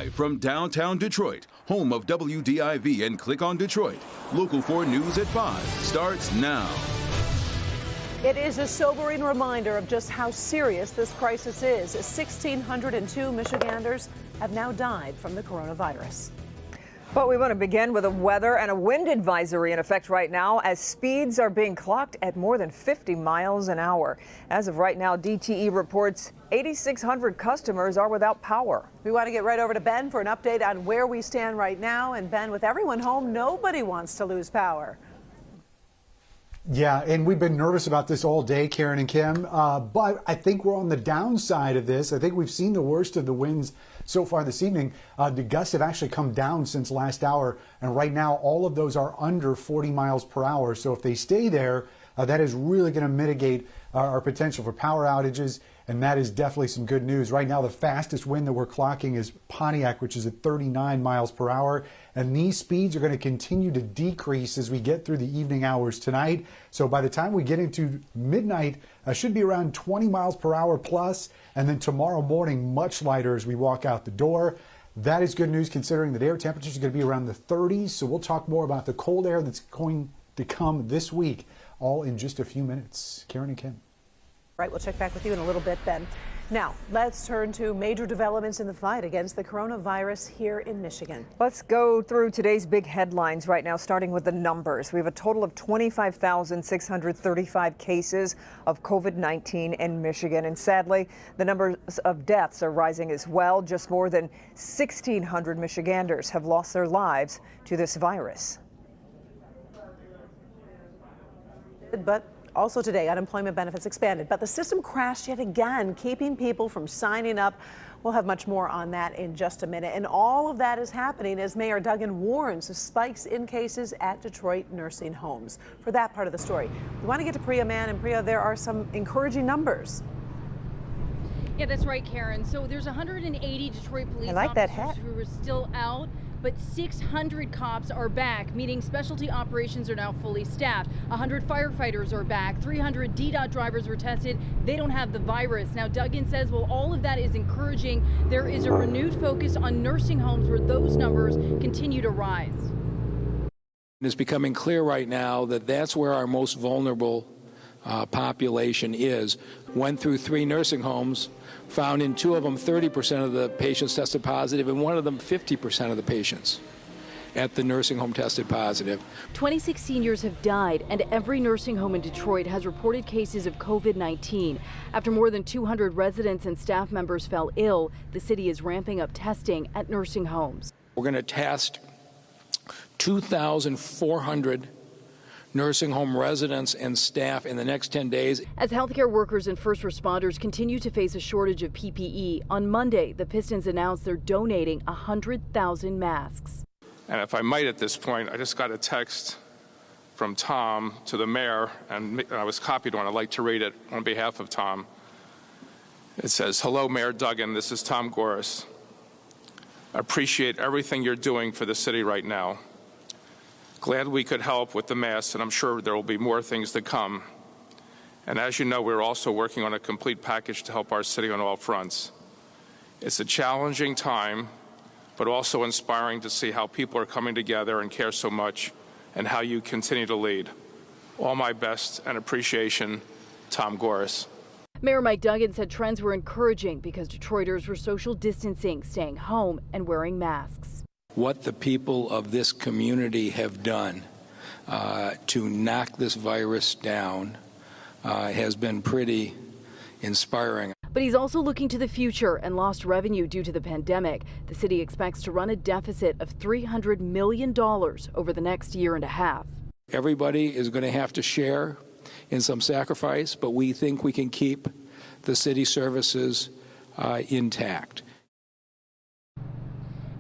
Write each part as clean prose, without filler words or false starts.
Live from downtown Detroit, home of WDIV and Click on Detroit, Local 4 News at 5 starts now. It is a sobering reminder of just how serious this crisis is. 1,602 Michiganders have now died from the coronavirus. But we want to begin with the weather and a wind advisory in effect right now as speeds are being clocked at more than 50 miles an hour. As of right now, DTE reports 8,600 customers are without power. We want to get right over to Ben for an update on where we stand right now. And Ben, with everyone home, nobody wants to lose power. Yeah, and we've been nervous about this all day, Karen and Kim, but I think we're on the downside of this. I think we've seen the worst of the winds so far this evening. The gusts have actually come down since last hour, and right now all of those are under 40 miles per hour. So if they stay there, that is really going to mitigate our potential for power outages, and that is definitely some good news. Right now, the fastest wind that we're clocking is Pontiac, which is at 39 miles per hour, and these speeds are going to continue to decrease as we get through the evening hours tonight. So by the time we get into midnight, should be around 20 miles per hour plus, and then tomorrow morning, much lighter as we walk out the door. That is good news considering that air temperatures are going to be around the 30s, so we'll talk more about the cold air that's going to come this week, all in just a few minutes. Karen and Kim. Right, we'll check back with you in a little bit, Ben. Now, let's turn to major developments in the fight against the coronavirus here in Michigan. Let's go through today's big headlines right now, starting with the numbers. We have a total of 25,635 cases of COVID-19 in Michigan. And sadly, the numbers of deaths are rising as well. Just more than 1,600 Michiganders have lost their lives to this virus. But also today, unemployment benefits expanded, but the system crashed yet again, keeping people from signing up. We'll have much more on that in just a minute. And all of that is happening as Mayor Duggan warns of spikes in cases at Detroit nursing homes. For that part of the story, we want to get to Priya Mann. And Priya, there are some encouraging numbers. Yeah, that's right, Karen. So there's 180 Detroit police officers who are still out, but 600 cops are back, meaning specialty operations are now fully staffed. 100 firefighters are back. 300 DDOT drivers were tested. They don't have the virus. Now, Duggan says, well, all of that is encouraging. There is a renewed focus on nursing homes where those numbers continue to rise. It's becoming clear right now that that's where our most vulnerable population is. Went through 3 nursing homes, found in 2 of them 30% of the patients tested positive, and 1 of them 50% of the patients at the nursing home tested positive. 26 seniors have died, and every nursing home in Detroit has reported cases of COVID-19. After more than 200 residents and staff members fell ill, the city is ramping up testing at nursing homes. We're going to test 2,400 nursing home residents and staff in the next 10 days. As healthcare workers and first responders continue to face a shortage of PPE, on Monday, the Pistons announced they're donating 100,000 masks. And if I might at this point, I just got a text from Tom to the mayor, and I was copied on. I'd like to read it on behalf of Tom. It says, "Hello, Mayor Duggan. This is Tom Goris. Appreciate everything you're doing for the city right now. Glad we could help with the masks, and I'm sure there will be more things to come. And as you know, we're also working on a complete package to help our city on all fronts. It's a challenging time, but also inspiring to see how people are coming together and care so much, and how you continue to lead. All my best and appreciation, Tom Goris." Mayor Mike Duggan said trends were encouraging because Detroiters were social distancing, staying home, and wearing masks. What the people of this community have done to knock this virus down has been pretty inspiring. But he's also looking to the future and lost revenue due to the pandemic. The city expects to run a deficit of $300 million over the next year and a half. Everybody is going to have to share in some sacrifice, but we think we can keep the city services intact.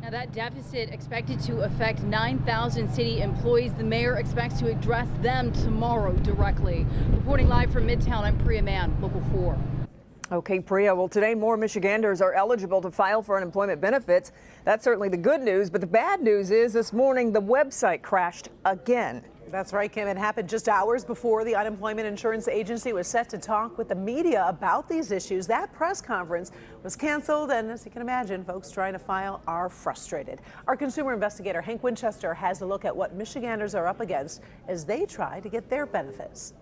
Now, that deficit expected to affect 9,000 city employees. The mayor expects to address them tomorrow directly. Reporting live from Midtown, I'm Priya Mann, Local 4. Okay, Priya. Well, today more Michiganders are eligible to file for unemployment benefits. That's certainly the good news, but the bad news is this morning the website crashed again. That's right, Kim. It happened just hours before the Unemployment Insurance Agency was set to talk with the media about these issues. That press conference was canceled, and as you can imagine, folks trying to file are frustrated. Our consumer investigator, Hank Winchester, has a look at what Michiganders are up against as they try to get their benefits.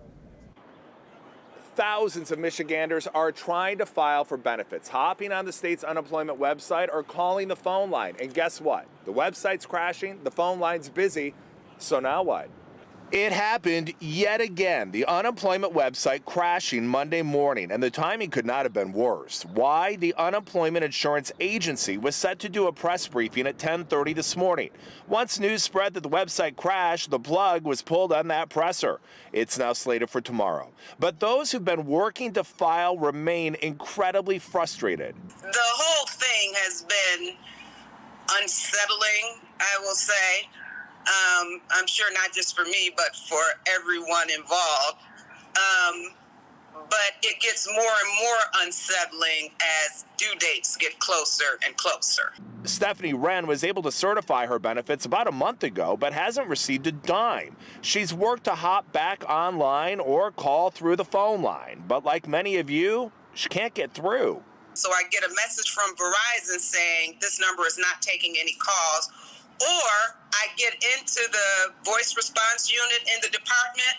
Thousands of Michiganders are trying to file for benefits, hopping on the state's unemployment website or calling the phone line. And guess what? The website's crashing, the phone line's busy, so now what? It happened yet again. The unemployment website crashing Monday morning, and the timing could not have been worse. Why? The Unemployment Insurance Agency was set to do a press briefing at 10:30 this morning. Once news spread that the website crashed, the plug was pulled on that presser. It's now slated for tomorrow. But those who've been working to file remain incredibly frustrated. The whole thing has been unsettling, I will say. I'm sure not just for me, but for everyone involved. But it gets more and more unsettling as due dates get closer and closer. Stephanie Wren was able to certify her benefits about a month ago, but hasn't received a dime. She's worked to hop back online or call through the phone line. But like many of you, she can't get through. So I get a message from Verizon saying this number is not taking any calls. Or I get into the voice response unit in the department,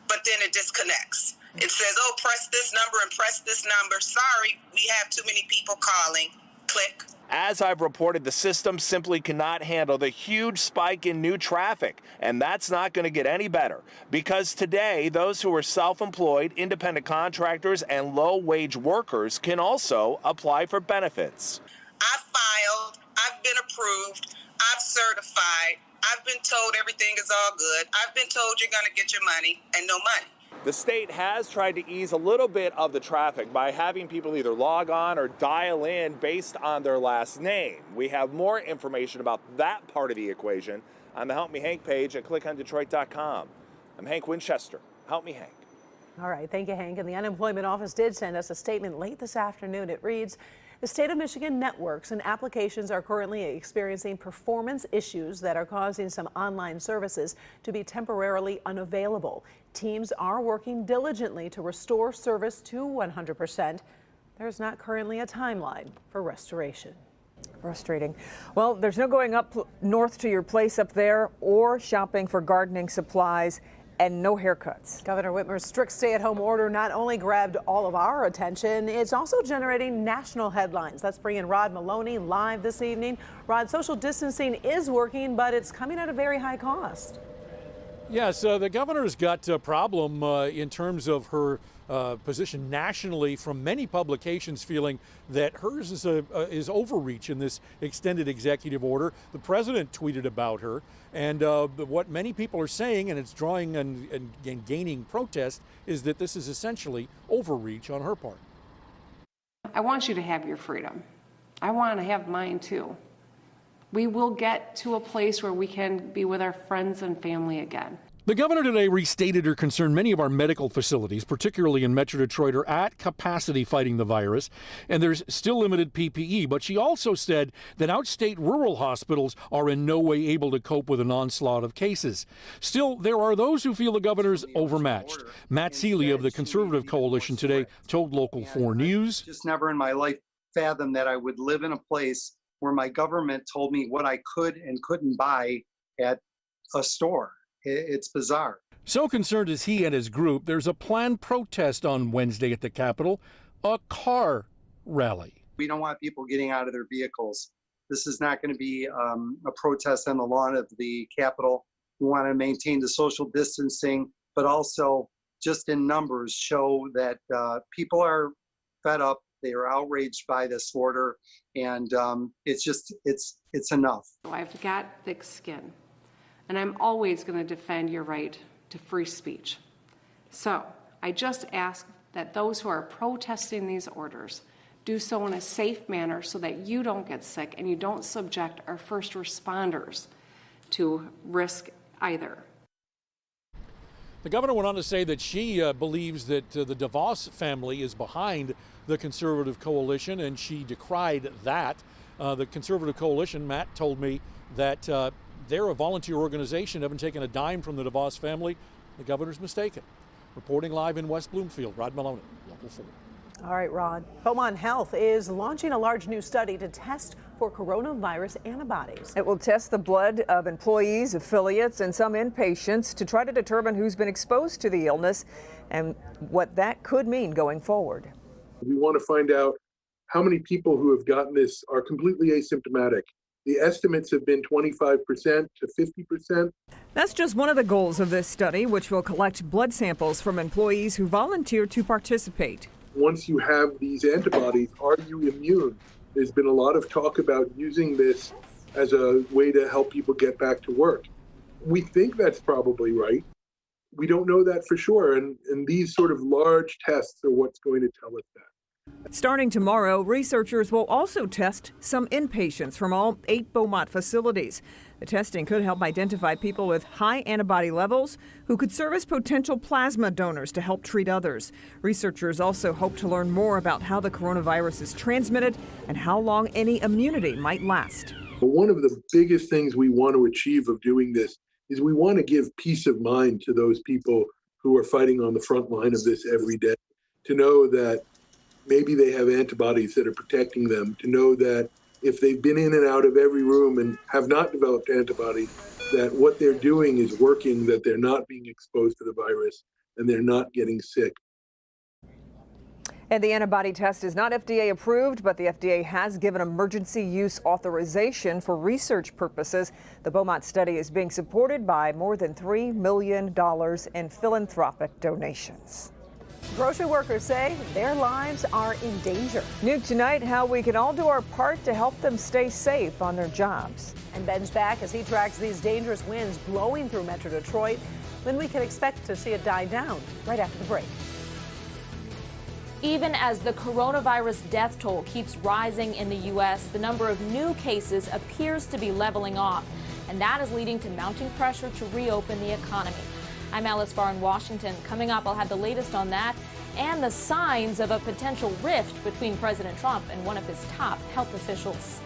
but then it disconnects. It says, oh, press this number and press this number. Sorry, we have too many people calling. Click. As I've reported, the system simply cannot handle the huge spike in new traffic, and that's not going to get any better because today those who are self-employed, independent contractors, and low-wage workers can also apply for benefits. I've filed. I've been approved. I've certified. I've been told everything is all good. I've been told you're going to get your money and no money. The state has tried to ease a little bit of the traffic by having people either log on or dial in based on their last name. We have more information about that part of the equation on the Help Me Hank page at clickondetroit.com. I'm Hank Winchester. Help Me Hank. All right, thank you, Hank. And the unemployment office did send us a statement late this afternoon. It reads, the state of Michigan networks and applications are currently experiencing performance issues that are causing some online services to be temporarily unavailable. Teams are working diligently to restore service to 100%. There's not currently a timeline for restoration. Frustrating. Well, there's no going up north to your place up there or shopping for gardening supplies. And no haircuts. Governor Whitmer's strict stay-at-home order not only grabbed all of our attention, it's also generating national headlines. Let's bring in Rod Maloney live this evening. Rod, social distancing is working, but it's coming at a very high cost. Yes, the governor's got a problem in terms of her position nationally from many publications feeling that hers is overreach in this extended executive order. The president tweeted about her, and what many people are saying, and it's drawing and gaining protest, is that this is essentially overreach on her part. I want you to have your freedom. I want to have mine too. We will get to a place where we can be with our friends and family again. The governor today restated her concern many of our medical facilities, particularly in Metro Detroit, are at capacity fighting the virus, and there's still limited PPE. But she also said that outstate rural hospitals are in no way able to cope with an onslaught of cases. Still, there are those who feel the governor's overmatched. Matt Seeley of the Conservative Coalition today told Local 4 News. Just never in my life fathomed that I would live in a place where my government told me what I could and couldn't buy at a store. It's bizarre. So concerned is he and his group, there's a planned protest on Wednesday at the Capitol, a car rally. We don't want people getting out of their vehicles. This is not going to be a protest on the lawn of the Capitol. We want to maintain the social distancing, but also just in numbers show that people are fed up. They are outraged by this order, and it's enough. I've got thick skin. And I'm always going to defend your right to free speech. So I just ask that those who are protesting these orders do so in a safe manner so that you don't get sick and you don't subject our first responders to risk either. The governor went on to say that she believes that the DeVos family is behind the Conservative Coalition, and she decried that. The Conservative Coalition, Matt told me that they're a volunteer organization, haven't taken a dime from the DeVos family. The governor's mistaken. Reporting live in West Bloomfield, Rod Maloney, Local 4. All right, Rod. Beaumont Health is launching a large new study to test for coronavirus antibodies. It will test the blood of employees, affiliates, and some inpatients to try to determine who's been exposed to the illness and what that could mean going forward. We want to find out how many people who have gotten this are completely asymptomatic. The estimates have been 25% to 50%. That's just one of the goals of this study, which will collect blood samples from employees who volunteer to participate. Once you have these antibodies, are you immune? There's been a lot of talk about using this as a way to help people get back to work. We think that's probably right. We don't know that for sure, and these sort of large tests are what's going to tell us that. Starting tomorrow, researchers will also test some inpatients from all 8 Beaumont facilities. The testing could help identify people with high antibody levels who could serve as potential plasma donors to help treat others. Researchers also hope to learn more about how the coronavirus is transmitted and how long any immunity might last. But one of the biggest things we want to achieve of doing this is we want to give peace of mind to those people who are fighting on the front line of this every day, to know that maybe they have antibodies that are protecting them, to know that if they've been in and out of every room and have not developed antibodies, that what they're doing is working, that they're not being exposed to the virus and they're not getting sick. And the antibody test is not FDA approved, but the FDA has given emergency use authorization for research purposes. The Beaumont study is being supported by more than $3 million in philanthropic donations. Grocery workers say their lives are in danger. New tonight, how we can all do our part to help them stay safe on their jobs. And Ben's back as he tracks these dangerous winds blowing through Metro Detroit. When we can expect to see it die down right after the break. Even as the coronavirus death toll keeps rising in the U.S., the number of new cases appears to be leveling off, and that is leading to mounting pressure to reopen the economy. I'm Alice Barr in Washington. Coming up, I'll have the latest on that and the signs of a potential rift between President Trump and one of his top health officials.